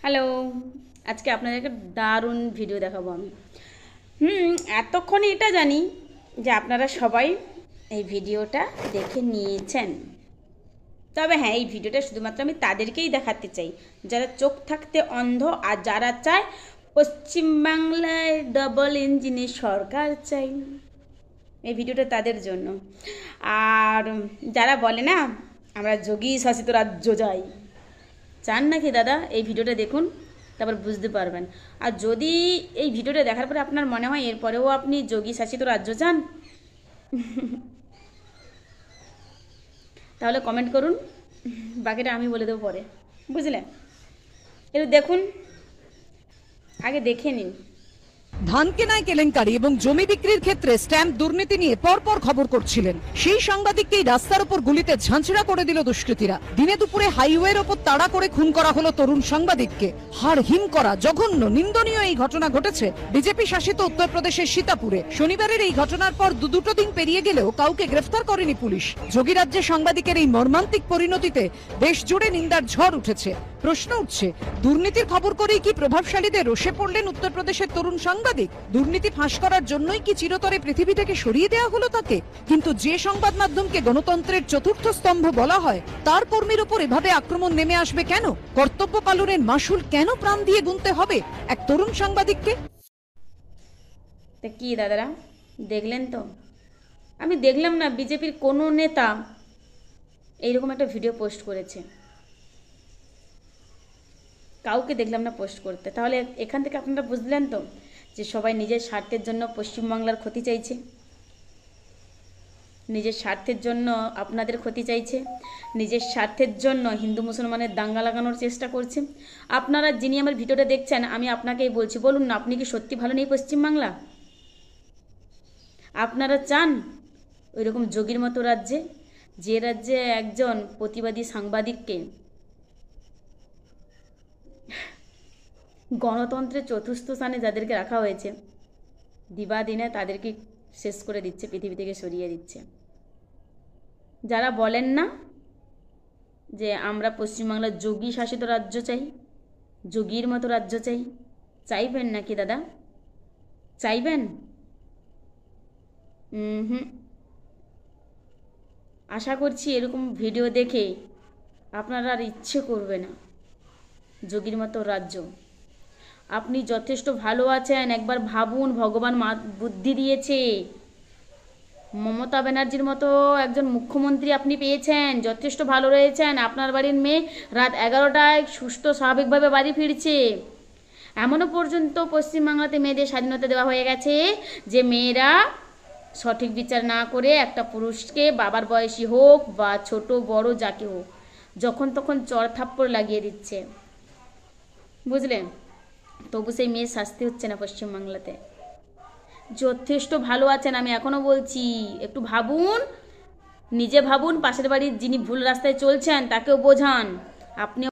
Hello, আজকে আপনাদেরকে দারুণ ভিডিও দেখাবো আমি। এতক্ষণে এটা জানি যে আপনারা সবাই এই ভিডিওটা দেখে নিয়েছেন। তবে হ্যাঁ, এই ভিডিওটা শুধুমাত্র আমি তাদেরকেই দেখাতে চাই যারা চোখ থাকতে অন্ধ আর যারা চায় পশ্চিমবাংলায় ডবল ইঞ্জিনের সরকার চাই। এই ভিডিওটা তাদের জন্য। আর যারা বলে না আমরা যোগী শাসিত রাজ্য যাই, চান নাকি দাদা এই ভিডিওটা দেখুন, তারপর বুঝতে পারবেন। আর যদি এই ভিডিওটা দেখার পরে আপনার মনে হয় এরপরেও আপনি যোগী শাসিত রাজ্য চান, তাহলে কমেন্ট করুন, বাকিটা আমি বলে দেবো পরে, বুঝলেন? একটু দেখুন, আগে দেখে নিন। ধান কেনায় কেলেঙ্কারি এবং জমি বিক্রির ক্ষেত্রে স্ট্যাম্প দুর্নীতি নিয়ে পরপর খবর করছিলেন সেই সাংবাদিককেই রাস্তার উপর গুলিতে ঝাঁঝরা করে দিল দুষ্কৃতীরা। দিনে দুপুরে হাইওয়ের ওপর তাড়া করে খুন করা হলো তরুণ সাংবাদিককে। হাড় হিম করা জঘন্য নিন্দনীয় এই ঘটনা ঘটেছে বিজেপি শাসিত উত্তরপ্রদেশের সীতাপুরে। শনিবারের এই ঘটনার পর দুটো দিন পেরিয়ে গেলেও কাউকে গ্রেফতার করেনি পুলিশ। যোগী রাজ্যে সাংবাদিকের এই মর্মান্তিক পরিণতিতে দেশ জুড়ে নিন্দার ঝড় উঠেছে। প্রশ্ন উঠছে, দুর্নীতির খবর করেই কি প্রভাবশালীদের রোষে পড়লেন উত্তরপ্রদেশের তরুণ সাংবাদিক? দুর্নীতি ফাঁস করার জন্যই কি চিরতরে পৃথিবী থেকে সরিয়ে দেওয়া হলো তাকে? কিন্তু যে সংবাদ মাধ্যমকে গণতন্ত্রের চতুর্থ স্তম্ভ বলা হয়, তার কর্মীর উপর এভাবে আক্রমণ নেমে আসবে কেন? কর্তব্য পালনের মাসুল কেন প্রাণ দিয়ে গুনতে হবে এক তরুণ সাংবাদিককে? তা কি দাদারা দেখলেন তো? আমি দেখলাম না বিজেপির কোনো নেতা এইরকম একটা ভিডিও পোস্ট করেছে, কাউকে দেখলাম না পোস্ট করতে। তাহলে এখান থেকে আপনারা বুঝলেন তো যে সবাই নিজের স্বার্থের জন্য পশ্চিমবাংলার ক্ষতি চাইছে, নিজের স্বার্থের জন্য আপনাদের ক্ষতি চাইছে, নিজের স্বার্থের জন্য হিন্দু মুসলমানের দাঙ্গা লাগানোর চেষ্টা করছে। আপনারা যিনি আমার ভিডিওটা দেখছেন, আমি আপনাকেই বলছি, বলুন না আপনি কি সত্যি ভালো নেই পশ্চিমবাংলা? আপনারা চান ওইরকম যোগীর মতো রাজ্যে, যে রাজ্যে একজন প্রতিবাদী সাংবাদিককে গণতন্ত্রের চতুর্থ স্থানে যাদেরকে রাখা হয়েছে, দিবাদিনে তাদেরকে শেষ করে দিচ্ছে, পৃথিবী থেকে সরিয়ে দিচ্ছে। যারা বলেন না যে আমরা পশ্চিমবাংলার যোগী শাসিত রাজ্য চাই, যোগীর মতো রাজ্য চাই, চাইবেন নাকি দাদা? চাইবেন? আশা করছি এরকম ভিডিও দেখে আপনারা আর ইচ্ছে করবে না যোগীর মতো রাজ্য। আপনি যথেষ্ট ভালো আছেন, একবার ভাবুন, ভগবান বুদ্ধি দিয়েছে, মমতা ব্যানার্জির মতো একজন মুখ্যমন্ত্রী আপনি পেয়েছেন, যথেষ্ট ভালো রয়েছেন। আপনার বাড়ির মেয়ে রাত 11টায় সুস্থ স্বাভাবিকভাবে বাড়ি ফিরছে। এমনও পর্যন্ত পশ্চিমবাংলাতে মেয়েদের স্বাধীনতা দেওয়া হয়ে গেছে যে মেয়েরা সঠিক বিচার না করে একটা পুরুষকে, বাবার বয়সী হোক বা ছোট বড় যাকে হোক, যখন তখন চড় থাপ্পড় লাগিয়ে দিচ্ছে, বুঝলেন? তবু সেই মেয়ের শাস্তি হচ্ছে না পশ্চিমবাংলাতে। যথেষ্ট ভালো আছেন, আমি এখনো বলছি, একটু ভাবুন, নিজে ভাবুন, পাশের বাড়ির যিনি ভুল রাস্তায় চলছেন তাকেও বোঝান। আপনি